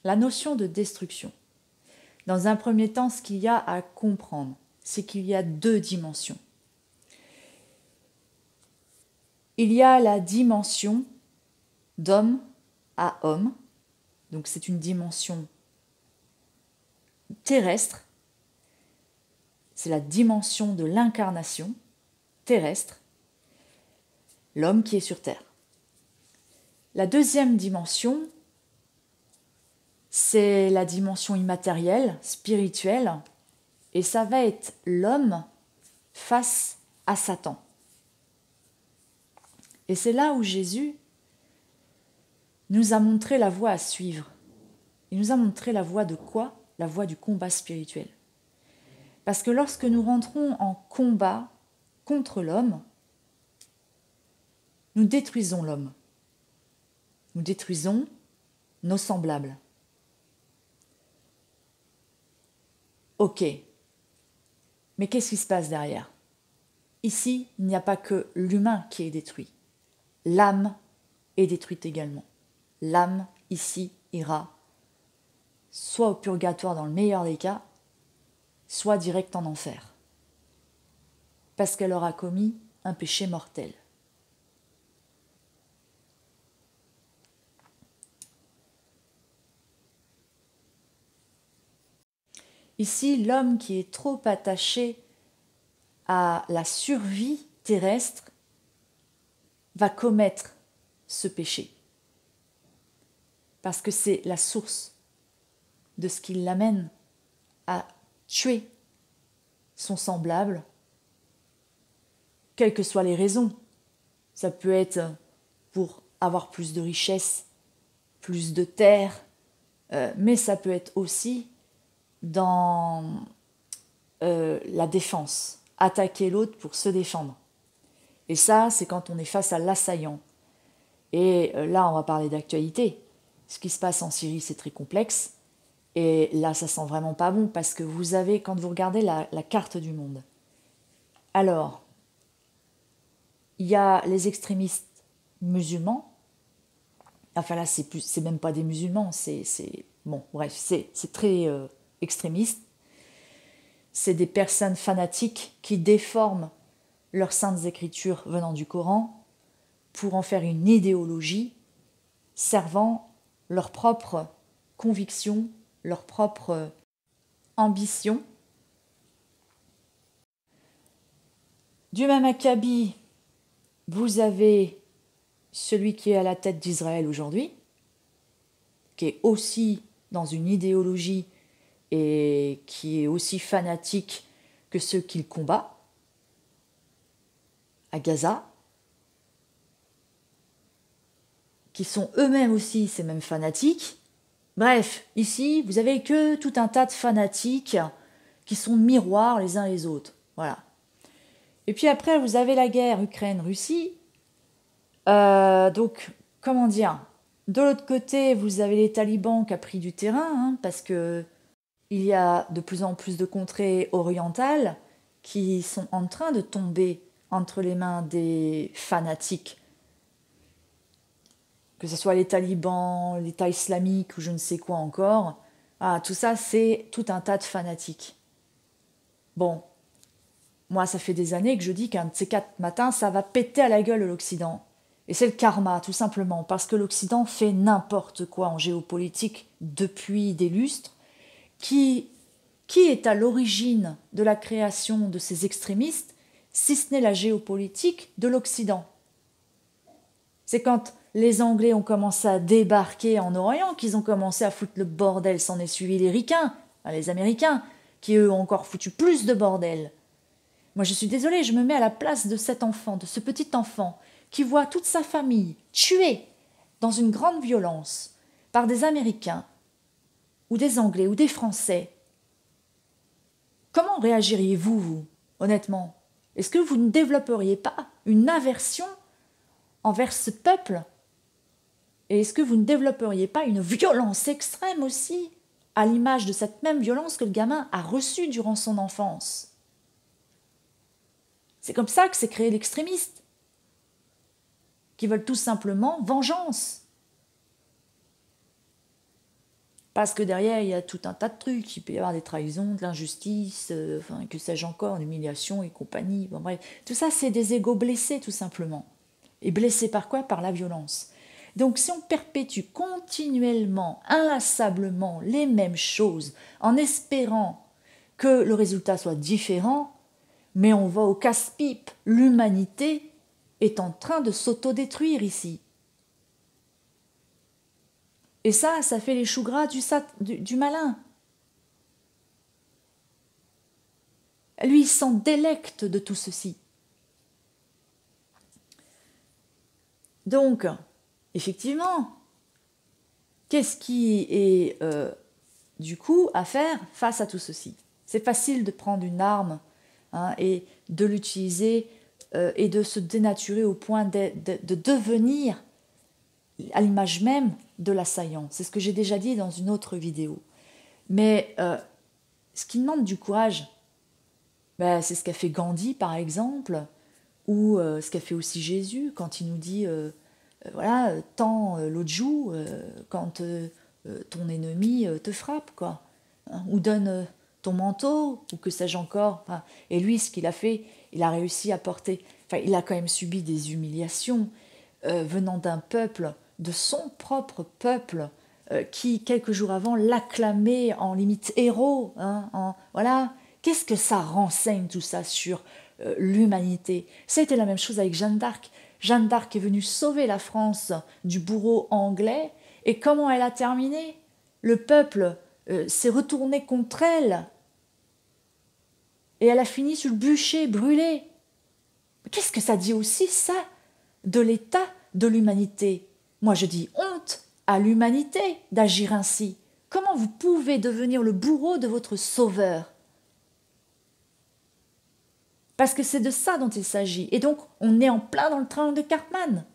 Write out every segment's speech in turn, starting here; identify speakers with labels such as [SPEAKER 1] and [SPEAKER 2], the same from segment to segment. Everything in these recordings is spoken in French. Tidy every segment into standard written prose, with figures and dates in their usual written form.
[SPEAKER 1] La notion de destruction. Dans un premier temps, ce qu'il y a à comprendre, c'est qu'il y a deux dimensions. Il y a la dimension d'homme à homme, donc c'est une dimension terrestre, c'est la dimension de l'incarnation terrestre, l'homme qui est sur Terre. La deuxième dimension, c'est la dimension immatérielle, spirituelle, et ça va être l'homme face à Satan. Et c'est là où Jésus nous a montré la voie à suivre. Il nous a montré la voie de quoi? La voie du combat spirituel. Parce que lorsque nous rentrons en combat contre l'homme, nous détruisons l'homme. Nous détruisons nos semblables. Ok, mais qu'est-ce qui se passe derrière? Ici, il n'y a pas que l'humain qui est détruit. L'âme est détruite également. L'âme, ici, ira soit au purgatoire dans le meilleur des cas, soit direct en enfer. Parce qu'elle aura commis un péché mortel. Ici, l'homme qui est trop attaché à la survie terrestre va commettre ce péché. Parce que c'est la source de ce qui l'amène à tuer son semblable, quelles que soient les raisons. Ça peut être pour avoir plus de richesses, plus de terre, mais ça peut être aussi dans la défense, attaquer l'autre pour se défendre. Et ça, c'est quand on est face à l'assaillant. Et là, on va parler d'actualité. Ce qui se passe en Syrie, c'est très complexe. Et là, ça sent vraiment pas bon parce que vous avez, quand vous regardez la carte du monde, alors, il y a les extrémistes musulmans. Enfin là, c'est même pas des musulmans, bon, bref, c'est très extrémiste. C'est des personnes fanatiques qui déforment leurs saintes écritures venant du Coran pour en faire une idéologie servant leur propre conviction, leur propre ambition. Du même acabit, vous avez celui qui est à la tête d'Israël aujourd'hui, qui est aussi dans une idéologie et qui est aussi fanatique que ceux qu'il combat à Gaza, qui sont eux-mêmes aussi ces mêmes fanatiques. Bref, ici, vous avez que tout un tas de fanatiques qui sont miroirs les uns les autres. Voilà. Et puis après, vous avez la guerre Ukraine-Russie. Donc, comment dire? De l'autre côté, vous avez les talibans qui ont pris du terrain, parce que il y a de plus en plus de contrées orientales qui sont en train de tomber entre les mains des fanatiques. Que ce soit les talibans, l'État islamique ou je ne sais quoi encore. Tout ça, c'est tout un tas de fanatiques. Bon, moi, ça fait des années que je dis qu'un de ces 4 matins, ça va péter à la gueule de l'Occident. Et c'est le karma, tout simplement, parce que l'Occident fait n'importe quoi en géopolitique depuis des lustres. Qui est à l'origine de la création de ces extrémistes, si ce n'est la géopolitique de l'Occident? C'est quand les Anglais ont commencé à débarquer en Orient qu'ils ont commencé à foutre le bordel. S'en est suivi les Ricains, les Américains, qui eux ont encore foutu plus de bordel. Moi je suis désolée, je me mets à la place de cet enfant, de ce petit enfant, qui voit toute sa famille tuée dans une grande violence par des Américains, ou des Anglais, ou des Français. Comment réagiriez-vous, vous, honnêtement? Est-ce que vous ne développeriez pas une aversion envers ce peuple? Et est-ce que vous ne développeriez pas une violence extrême aussi, à l'image de cette même violence que le gamin a reçue durant son enfance? C'est comme ça que s'est créé l'extrémiste, qui veulent tout simplement vengeance. Parce que derrière, il y a tout un tas de trucs. Il peut y avoir des trahisons, de l'injustice, enfin, que sais-je encore, l'humiliation et compagnie. Bon, bref, tout ça, c'est des égos blessés, tout simplement. Et blessés par quoi? Par la violence. Donc, si on perpétue continuellement, inlassablement les mêmes choses, en espérant que le résultat soit différent, mais on va au casse-pipe. L'humanité est en train de s'autodétruire ici. Et ça fait les choux gras du malin. Lui, il s'en délecte de tout ceci. Donc, effectivement, qu'est-ce qui est du coup à faire face à tout ceci? C'est facile de prendre une arme et de l'utiliser et de se dénaturer au point de devenir à l'image même de l'assaillant. C'est ce que j'ai déjà dit dans une autre vidéo. Mais ce qui demande du courage, c'est ce qu'a fait Gandhi, par exemple, ou ce qu'a fait aussi Jésus, quand il nous dit, voilà, tends l'autre joue quand ton ennemi te frappe, quoi. Hein, ou donne ton manteau, ou que sais-je encore. Enfin, et lui, ce qu'il a fait, il a réussi à porter... Enfin, il a quand même subi des humiliations venant d'un peuple, de son propre peuple, qui, quelques jours avant, l'acclamait en limite héros. Voilà. Qu'est-ce que ça renseigne, tout ça, sur l'humanité? Ça a été la même chose avec Jeanne d'Arc. Jeanne d'Arc est venue sauver la France du bourreau anglais. Et comment elle a terminé? Le peuple s'est retourné contre elle. Et elle a fini sur le bûcher, brûlée. Qu'est-ce que ça dit aussi, ça, de l'état de l'humanité? Moi, je dis honte à l'humanité d'agir ainsi. Comment vous pouvez devenir le bourreau de votre sauveur? Parce que c'est de ça dont il s'agit. Et donc, on est en plein dans le train de Cartman.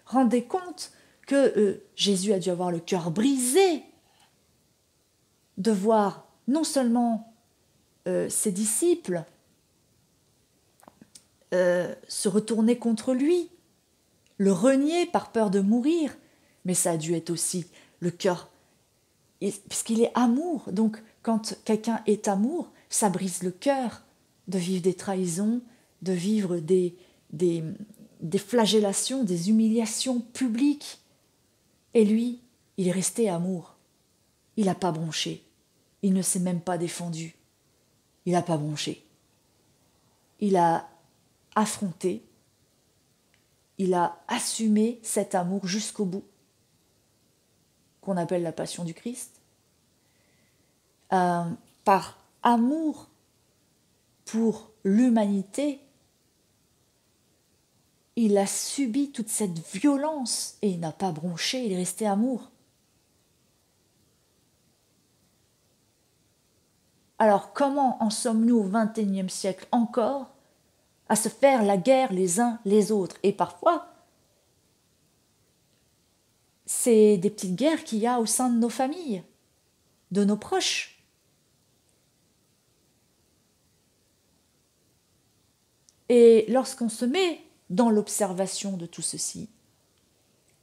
[SPEAKER 1] Rendez compte que Jésus a dû avoir le cœur brisé de voir non seulement ses disciples se retourner contre lui, le renier par peur de mourir, mais ça a dû être aussi le cœur, puisqu'il est amour. Donc, quand quelqu'un est amour, ça brise le cœur de vivre des trahisons, de vivre des flagellations, des humiliations publiques. Et lui, il est resté amour. Il n'a pas bronché. Il ne s'est même pas défendu. Il n'a pas bronché. Il a affronté. Il a assumé cet amour jusqu'au bout, qu'on appelle la passion du Christ. Par amour pour l'humanité, il a subi toute cette violence et il n'a pas bronché, il est resté amour. Alors comment en sommes-nous au XXIe siècle encore à se faire la guerre les uns les autres? Et parfois, c'est des petites guerres qu'il y a au sein de nos familles, de nos proches. Et lorsqu'on se met dans l'observation de tout ceci,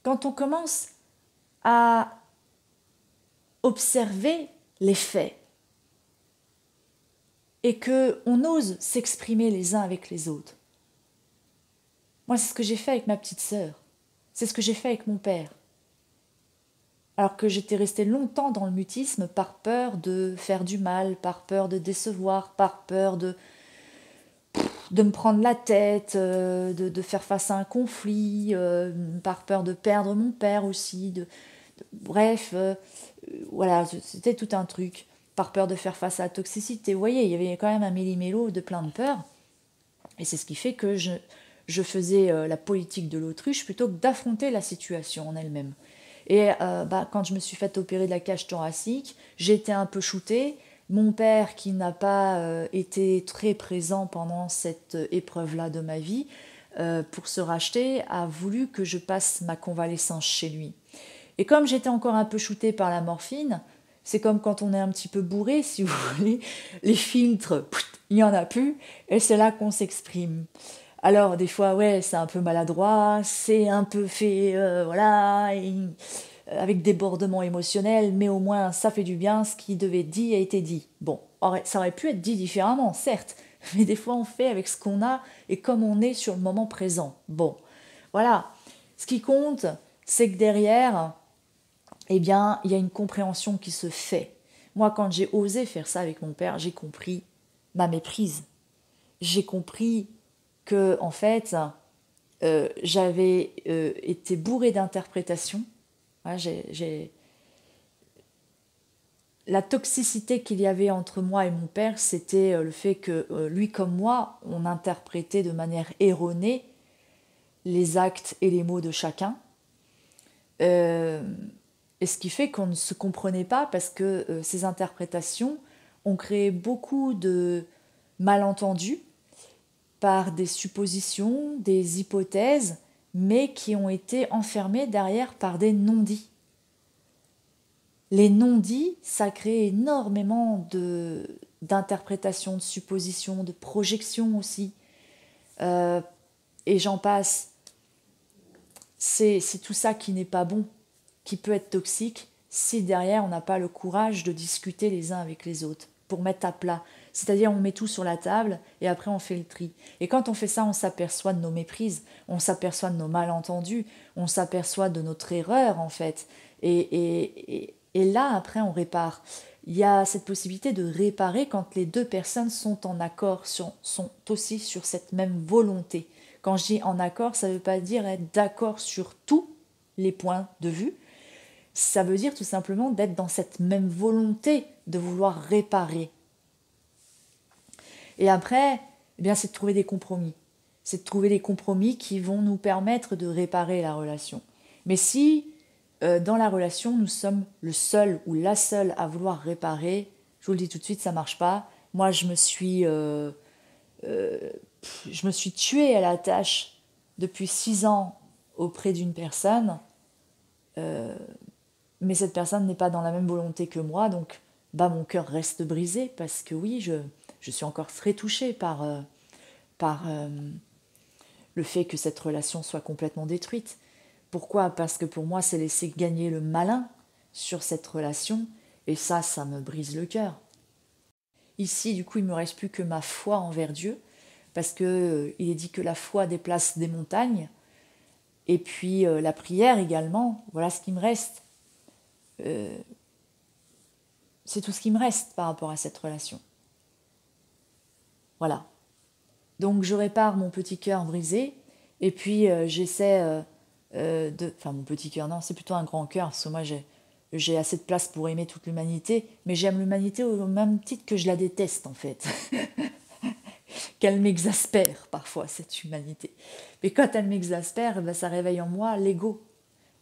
[SPEAKER 1] quand on commence à observer les faits et qu'on ose s'exprimer les uns avec les autres. Moi, c'est ce que j'ai fait avec ma petite sœur. C'est ce que j'ai fait avec mon père. Alors que j'étais restée longtemps dans le mutisme par peur de faire du mal, par peur de décevoir, par peur de me prendre la tête, de faire face à un conflit, par peur de perdre mon père aussi. Bref, voilà, c'était tout un truc. Par peur de faire face à la toxicité. Vous voyez, il y avait quand même un méli-mélo de plein de peurs. Et c'est ce qui fait que je faisais la politique de l'autruche plutôt que d'affronter la situation en elle-même. Et quand je me suis fait opérer de la cage thoracique, j'ai été un peu shootée. Mon père, qui n'a pas été très présent pendant cette épreuve-là de ma vie, pour se racheter, a voulu que je passe ma convalescence chez lui. Et comme j'étais encore un peu shootée par la morphine, c'est comme quand on est un petit peu bourré, si vous voulez, les filtres, il n'y en a plus, et c'est là qu'on s'exprime. Alors, des fois, ouais, c'est un peu maladroit, c'est un peu fait, voilà, avec débordement émotionnel, mais au moins ça fait du bien, ce qui devait être dit a été dit. Bon, ça aurait pu être dit différemment, certes, mais des fois on fait avec ce qu'on a et comme on est sur le moment présent. Bon, voilà. Ce qui compte, c'est que derrière, eh bien, il y a une compréhension qui se fait. Moi, quand j'ai osé faire ça avec mon père, j'ai compris ma méprise. J'ai compris que, en fait, j'avais été bourrée d'interprétations. Ouais, la toxicité qu'il y avait entre moi et mon père, c'était le fait que lui comme moi, on interprétait de manière erronée les actes et les mots de chacun. Euh, et ce qui fait qu'on ne se comprenait pas parce que ces interprétations ont créé beaucoup de malentendus par des suppositions, des hypothèses, mais qui ont été enfermées derrière par des non-dits. Les non-dits, ça crée énormément d'interprétations, de suppositions, de projections aussi. Euh, et j'en passe. C'est tout ça qui n'est pas bon, qui peut être toxique si derrière on n'a pas le courage de discuter les uns avec les autres pour mettre à plat. C'est-à-dire on met tout sur la table et après on fait le tri. Et quand on fait ça, on s'aperçoit de nos méprises, on s'aperçoit de nos malentendus, on s'aperçoit de notre erreur en fait. Et là, après, on répare. Il y a cette possibilité de réparer quand les deux personnes sont en accord, sont aussi sur cette même volonté. Quand je dis en accord, ça ne veut pas dire être d'accord sur tous les points de vue. Ça veut dire tout simplement d'être dans cette même volonté de vouloir réparer. Et après, eh bien, c'est de trouver des compromis. C'est de trouver des compromis qui vont nous permettre de réparer la relation. Mais si dans la relation, nous sommes le seul ou la seule à vouloir réparer, je vous le dis tout de suite, ça ne marche pas. Moi, je me suis tuée à la tâche depuis 6 ans auprès d'une personne, mais cette personne n'est pas dans la même volonté que moi, donc bah, mon cœur reste brisé parce que oui, je suis encore très touchée par le fait que cette relation soit complètement détruite. Pourquoi? Parce que pour moi, c'est laisser gagner le malin sur cette relation, et ça me brise le cœur. Ici, du coup, il ne me reste plus que ma foi envers Dieu, parce que il est dit que la foi déplace des montagnes, et puis la prière également. Voilà ce qui me reste. C'est tout ce qui me reste par rapport à cette relation. Voilà. Donc je répare mon petit cœur brisé, et puis j'essaie enfin mon petit cœur, non, c'est plutôt un grand cœur, parce que moi j'ai assez de place pour aimer toute l'humanité, mais j'aime l'humanité au même titre que je la déteste en fait. Qu'elle m'exaspère parfois, cette humanité. Mais quand elle m'exaspère, ben, ça réveille en moi l'ego.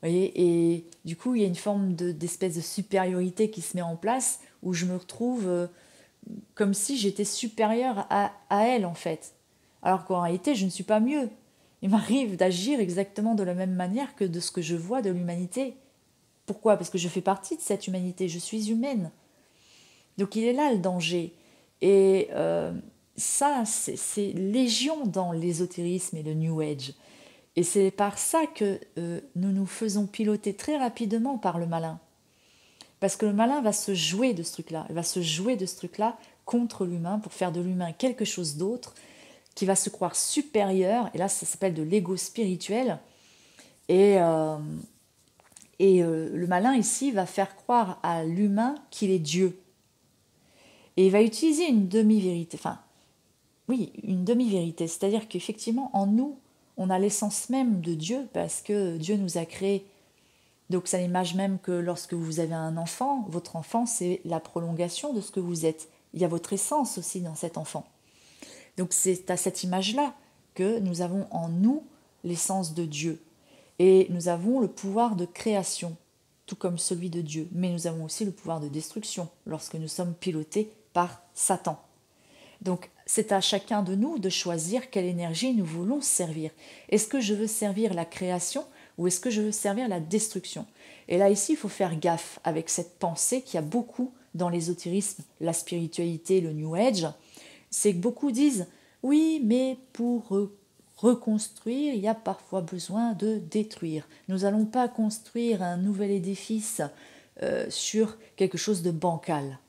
[SPEAKER 1] Vous voyez, et du coup, il y a une forme d'espèce de supériorité qui se met en place, où je me retrouve comme si j'étais supérieure à elle en fait. Alors qu'en réalité, je ne suis pas mieux. Il m'arrive d'agir exactement de la même manière que de ce que je vois de l'humanité. Pourquoi? Parce que je fais partie de cette humanité, je suis humaine. Donc il est là le danger. Et ça, c'est légion dans l'ésotérisme et le New Age. Et c'est par ça que nous nous faisons piloter très rapidement par le malin. Parce que le malin va se jouer de ce truc-là. Il va se jouer de ce truc-là contre l'humain pour faire de l'humain quelque chose d'autre qui va se croire supérieur. Et là, ça s'appelle de l'ego spirituel. Et le malin ici va faire croire à l'humain qu'il est Dieu. Et il va utiliser une demi-vérité. Enfin, oui, une demi-vérité. C'est-à-dire qu'effectivement, en nous, on a l'essence même de Dieu parce que Dieu nous a créés. Donc ça l'image même que lorsque vous avez un enfant, votre enfant, c'est la prolongation de ce que vous êtes. Il y a votre essence aussi dans cet enfant. Donc c'est à cette image-là que nous avons en nous l'essence de Dieu. Et nous avons le pouvoir de création, tout comme celui de Dieu. Mais nous avons aussi le pouvoir de destruction lorsque nous sommes pilotés par Satan. Donc c'est à chacun de nous de choisir quelle énergie nous voulons servir. Est-ce que je veux servir la création ou est-ce que je veux servir la destruction? Et là ici, il faut faire gaffe avec cette pensée qu'il y a beaucoup dans l'ésotérisme, la spiritualité, le New Age. C'est que beaucoup disent « oui, mais pour reconstruire, il y a parfois besoin de détruire. Nous n'allons pas construire un nouvel édifice sur quelque chose de bancal.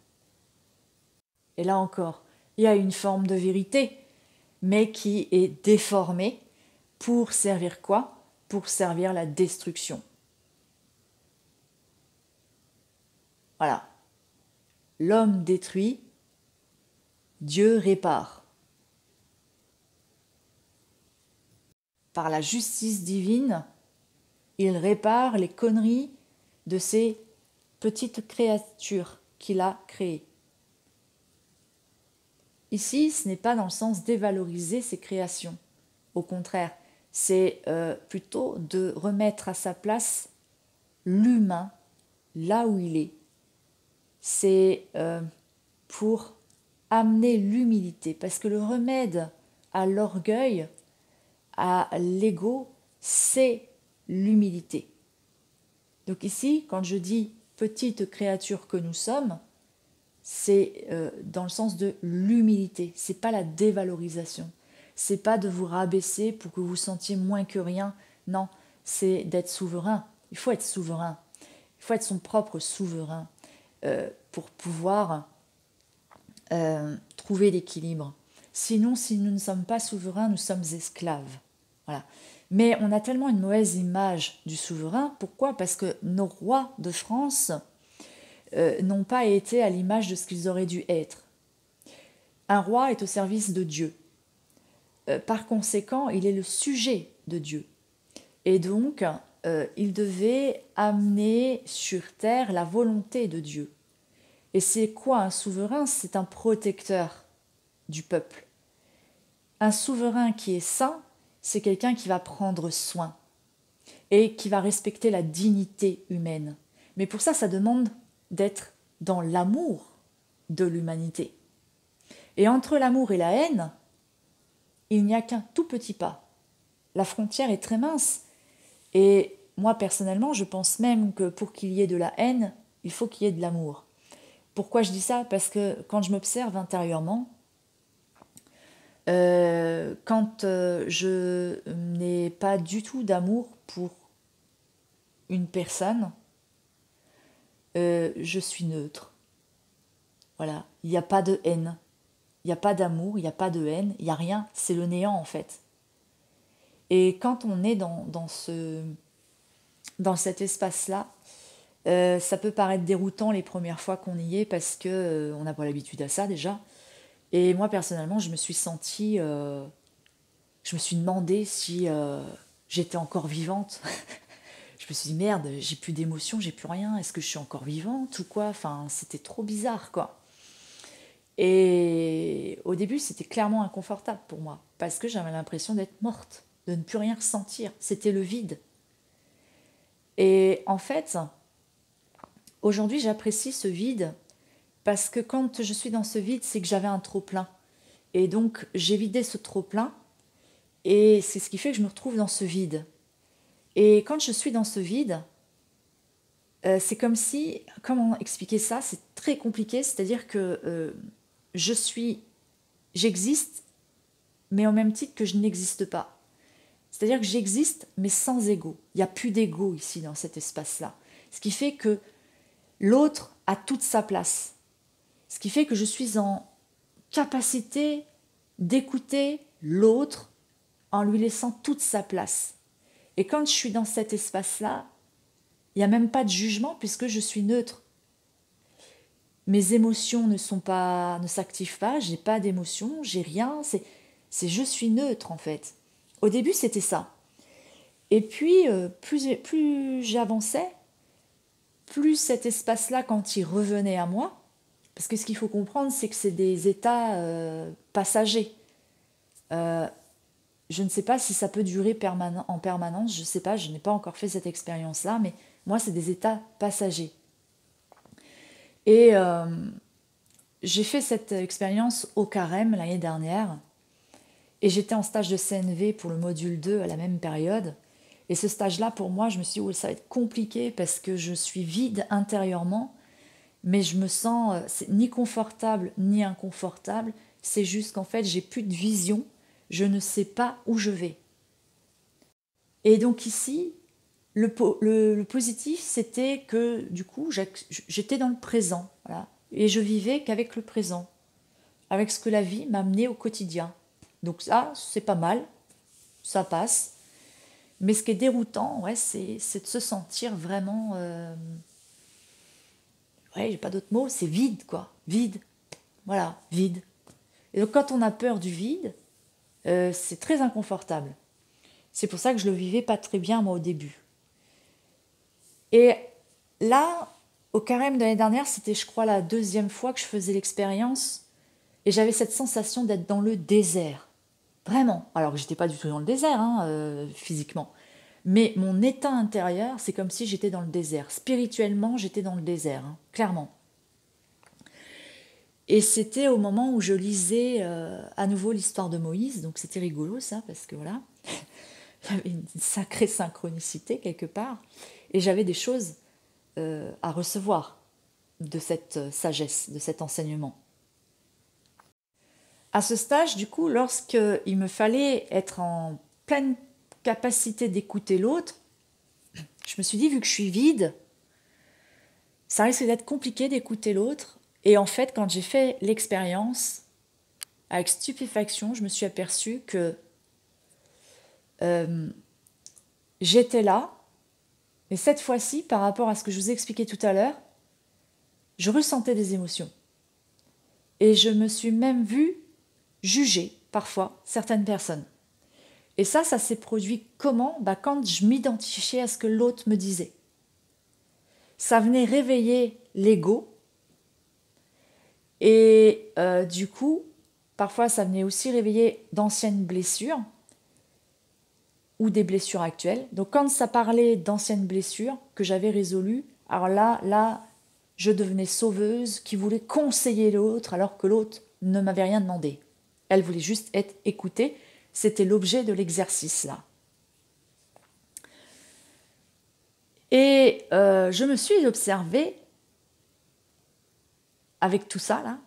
[SPEAKER 1] Et là encore, il y a une forme de vérité, mais qui est déformée pour servir quoi? Pour servir la destruction. Voilà. L'homme détruit, Dieu répare. Par la justice divine, il répare les conneries de ces petites créatures qu'il a créées. Ici, ce n'est pas dans le sens dévaloriser ces créations. Au contraire, c'est plutôt de remettre à sa place l'humain là où il est. C'est pour amener l'humilité, parce que le remède à l'orgueil, à l'ego, c'est l'humilité. Donc ici, quand je dis petite créature que nous sommes, c'est dans le sens de l'humilité, c'est pas la dévalorisation, c'est pas de vous rabaisser pour que vous vous sentiez moins que rien, non, c'est d'être souverain. Il faut être souverain, il faut être son propre souverain pour pouvoir trouver l'équilibre. Sinon, si nous ne sommes pas souverains, nous sommes esclaves. Voilà. Mais on a tellement une mauvaise image du souverain. Pourquoi? Parce que nos rois de France n'ont pas été à l'image de ce qu'ils auraient dû être. Un roi est au service de Dieu. Par conséquent, il est le sujet de Dieu. Et donc, il devait amener sur terre la volonté de Dieu. Et c'est quoi un souverain? C'est un protecteur du peuple. Un souverain qui est saint, c'est quelqu'un qui va prendre soin et qui va respecter la dignité humaine. Mais pour ça, ça demande d'être dans l'amour de l'humanité. Et entre l'amour et la haine, il n'y a qu'un tout petit pas. La frontière est très mince. Et moi, personnellement, je pense même que pour qu'il y ait de la haine, il faut qu'il y ait de l'amour. Pourquoi je dis ça? Parce que quand je m'observe intérieurement, quand je n'ai pas du tout d'amour pour une personne, je suis neutre. Voilà, il n'y a pas de haine, il n'y a pas d'amour, il n'y a pas de haine, il n'y a rien, c'est le néant en fait. Et quand on est dans cet espace-là, ça peut paraître déroutant les premières fois qu'on y est parce que on n'a pas l'habitude à ça déjà. Et moi personnellement, je me suis sentie, je me suis demandé si j'étais encore vivante. Je me suis dit merde, j'ai plus d'émotion, j'ai plus rien. Est-ce que je suis encore vivante ou quoi? Enfin, c'était trop bizarre quoi. Et au début, c'était clairement inconfortable pour moi parce que j'avais l'impression d'être morte, de ne plus rien ressentir. C'était le vide. Et en fait, aujourd'hui, j'apprécie ce vide parce que quand je suis dans ce vide, c'est que j'avais un trop-plein. Et donc, j'ai vidé ce trop-plein et c'est ce qui fait que je me retrouve dans ce vide. Et quand je suis dans ce vide, c'est comme si, comment expliquer ça? C'est très compliqué, c'est-à-dire que j'existe, mais au même titre que je n'existe pas. C'est-à-dire que j'existe, mais sans ego. Il n'y a plus d'ego ici dans cet espace-là. Ce qui fait que l'autre a toute sa place. Ce qui fait que je suis en capacité d'écouter l'autre en lui laissant toute sa place. Et quand je suis dans cet espace-là, il n'y a même pas de jugement puisque je suis neutre. Mes émotions ne s'activent pas, j'ai pas d'émotions, j'ai rien, c'est je suis neutre en fait. Au début, c'était ça. Et puis, plus j'avançais, plus cet espace-là, quand il revenait à moi, parce que ce qu'il faut comprendre, c'est que c'est des états passagers. Je ne sais pas si ça peut durer en permanence, je ne sais pas, je n'ai pas encore fait cette expérience-là, mais moi, c'est des états passagers. Et j'ai fait cette expérience au Carême l'année dernière, et j'étais en stage de CNV pour le module 2 à la même période. Et ce stage-là, pour moi, je me suis dit, oh, ça va être compliqué parce que je suis vide intérieurement, mais je me sens ni confortable ni inconfortable. C'est juste qu'en fait, j'ai plus de vision, je ne sais pas où je vais. Et donc ici, le positif, c'était que du coup, j'étais dans le présent. Voilà. Et je vivais qu'avec le présent, avec ce que la vie m'amenait au quotidien. Donc ça, c'est pas mal, ça passe. Mais ce qui est déroutant, ouais, c'est de se sentir vraiment... ouais, j'ai pas d'autre mot, c'est vide, quoi. Vide. Voilà, vide. Et donc quand on a peur du vide, c'est très inconfortable. C'est pour ça que je le vivais pas très bien, moi, au début. Et là, au carême de l'année dernière, c'était, je crois, la deuxième fois que je faisais l'expérience. Et j'avais cette sensation d'être dans le désert. Vraiment. Alors que j'étais pas du tout dans le désert, hein, physiquement. Mais mon état intérieur, c'est comme si j'étais dans le désert. Spirituellement, j'étais dans le désert, hein, clairement. Et c'était au moment où je lisais à nouveau l'histoire de Moïse. Donc c'était rigolo, ça, parce que voilà, il y avait une sacrée synchronicité quelque part. Et j'avais des choses à recevoir de cette sagesse, de cet enseignement. À ce stage, du coup, lorsqu'il me fallait être en pleine capacité d'écouter l'autre, je me suis dit, vu que je suis vide, ça risque d'être compliqué d'écouter l'autre. Et en fait, quand j'ai fait l'expérience, avec stupéfaction, je me suis aperçue que euh, j'étais là, mais cette fois-ci, par rapport à ce que je vous ai expliqué tout à l'heure, je ressentais des émotions. Et je me suis même vue juger, parfois, certaines personnes. Et ça s'est produit comment? Quand je m'identifiais à ce que l'autre me disait. Ça venait réveiller l'ego. Et du coup, parfois, ça venait aussi réveiller d'anciennes blessures ou des blessures actuelles. Donc quand ça parlait d'anciennes blessures que j'avais résolues, alors là, je devenais sauveuse qui voulait conseiller l'autre alors que l'autre ne m'avait rien demandé. Elle voulait juste être écoutée. C'était l'objet de l'exercice là. Et je me suis observée avec tout ça là,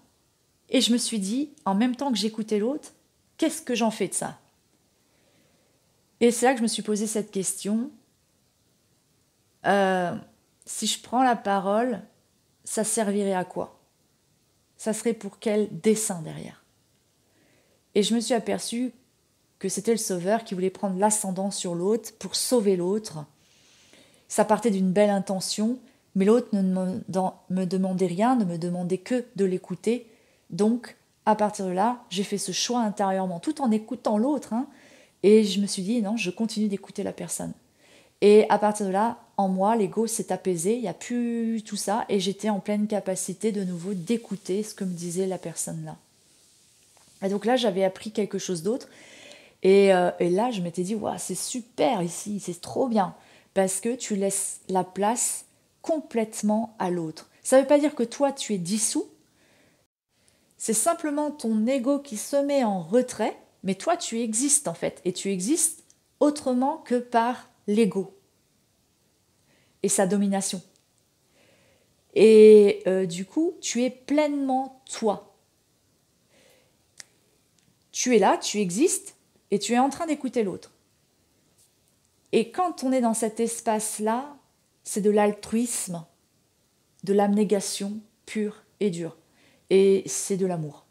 [SPEAKER 1] et je me suis dit, en même temps que j'écoutais l'autre, qu'est-ce que j'en fais de ça? Et c'est là que je me suis posé cette question. Si je prends la parole, ça servirait à quoi? Ça serait pour quel dessein derrière? Et je me suis aperçue que c'était le sauveur qui voulait prendre l'ascendant sur l'autre pour sauver l'autre. Ça partait d'une belle intention, mais l'autre ne me demandait rien, ne me demandait que de l'écouter. Donc, à partir de là, j'ai fait ce choix intérieurement, tout en écoutant l'autre. Hein, et je me suis dit, non, je continue d'écouter la personne. Et à partir de là, en moi, l'ego s'est apaisé, il n'y a plus tout ça, et j'étais en pleine capacité de nouveau d'écouter ce que me disait la personne là. Et donc là, j'avais appris quelque chose d'autre. Et là, je m'étais dit, wow, c'est super ici, c'est trop bien. Parce que tu laisses la place complètement à l'autre. Ça ne veut pas dire que toi, tu es dissous. C'est simplement ton ego qui se met en retrait. Mais toi, tu existes en fait. Et tu existes autrement que par l'ego et sa domination. Et du coup, tu es pleinement toi. Tu es là, tu existes, et tu es en train d'écouter l'autre. Et quand on est dans cet espace-là, c'est de l'altruisme, de l'abnégation pure et dure. Et c'est de l'amour.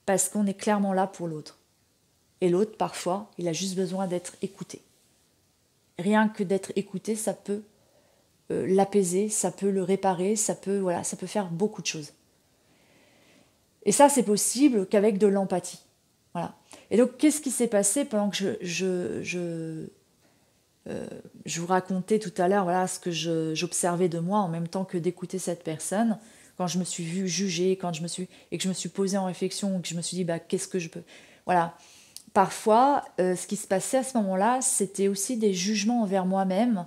[SPEAKER 1] Parce qu'on est clairement là pour l'autre. Et l'autre, parfois, il a juste besoin d'être écouté. Rien que d'être écouté, ça peut l'apaiser, ça peut le réparer, ça peut faire beaucoup de choses. Et ça, c'est possible qu'avec de l'empathie. Voilà. Et donc, qu'est-ce qui s'est passé pendant que je vous racontais tout à l'heure ce que j'observais de moi en même temps que d'écouter cette personne, quand je me suis vue juger, et que je me suis posée en réflexion, que je me suis dit, qu'est-ce que je peux... Voilà. Parfois, ce qui se passait à ce moment-là, c'était aussi des jugements envers moi-même,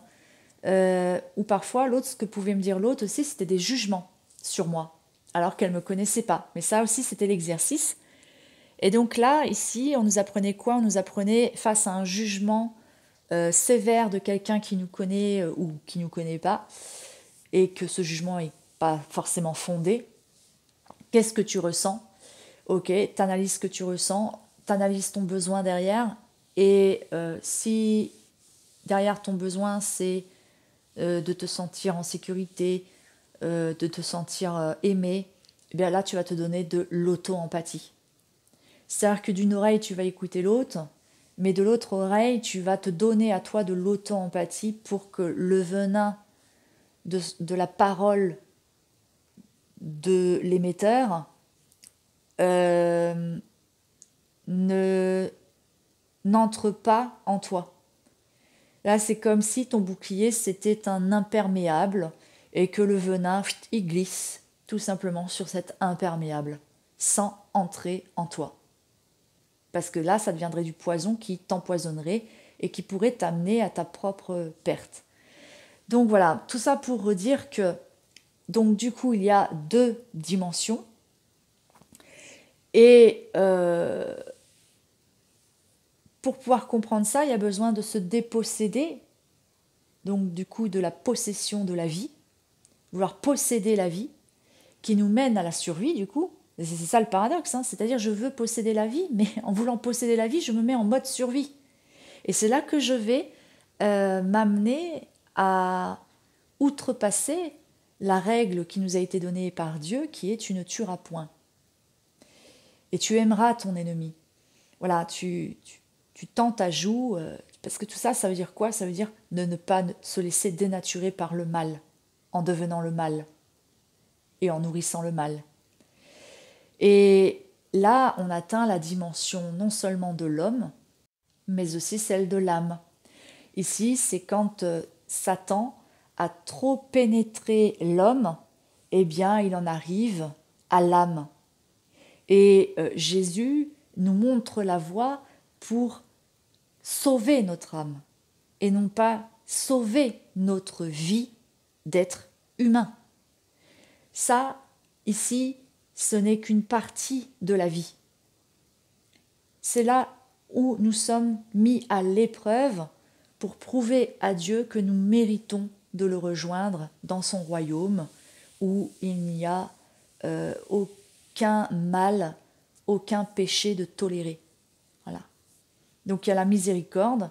[SPEAKER 1] ou parfois, ce que pouvait me dire l'autre aussi, c'était des jugements sur moi, alors qu'elle ne me connaissait pas. Mais ça aussi, c'était l'exercice. Et donc là, ici, on nous apprenait quoi? On nous apprenait, face à un jugement sévère de quelqu'un qui nous connaît ou qui ne nous connaît pas, et que ce jugement n'est pas forcément fondé, qu'est-ce que tu ressens? Ok, t'analyses ce que tu ressens, t'analyses ton besoin derrière, et si derrière ton besoin, c'est de te sentir en sécurité, de te sentir aimé, eh bien là, tu vas te donner de l'auto-empathie. C'est-à-dire que d'une oreille, tu vas écouter l'autre, mais de l'autre oreille, tu vas te donner à toi de l'auto-empathie pour que le venin de la parole de l'émetteur n'entre pas en toi. Là, c'est comme si ton bouclier, c'était un imperméable et que le venin, il glisse tout simplement sur cet imperméable, sans entrer en toi. Parce que là, ça deviendrait du poison qui t'empoisonnerait et qui pourrait t'amener à ta propre perte. Donc voilà, tout ça pour redire que, donc du coup, il y a 2 dimensions. Et pour pouvoir comprendre ça, il y a besoin de se déposséder, donc du coup de la possession de la vie, vouloir posséder la vie, qui nous mène à la survie du coup. C'est ça le paradoxe, hein. C'est-à-dire je veux posséder la vie, mais en voulant posséder la vie, je me mets en mode survie. Et c'est là que je vais m'amener à outrepasser la règle qui nous a été donnée par Dieu, qui est tu ne tueras point. Et tu aimeras ton ennemi. Voilà, tu tends ta joue, parce que tout ça, ça veut dire quoi? Ça veut dire de ne pas se laisser dénaturer par le mal, en devenant le mal et en nourrissant le mal. Et là, on atteint la dimension non seulement de l'homme, mais aussi celle de l'âme. Ici, c'est quand Satan a trop pénétré l'homme, eh bien, il en arrive à l'âme. Et Jésus nous montre la voie pour sauver notre âme et non pas sauver notre vie d'être humain. Ça, ici, ce n'est qu'une partie de la vie. C'est là où nous sommes mis à l'épreuve pour prouver à Dieu que nous méritons de le rejoindre dans son royaume où il n'y a aucun mal, aucun péché de tolérer. Voilà. Donc il y a la miséricorde,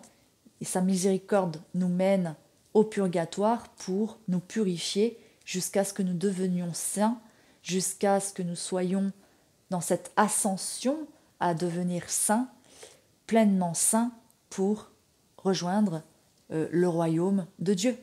[SPEAKER 1] et sa miséricorde nous mène au purgatoire pour nous purifier jusqu'à ce que nous devenions saints, jusqu'à ce que nous soyons dans cette ascension à devenir saints, pleinement saints pour rejoindre le royaume de Dieu.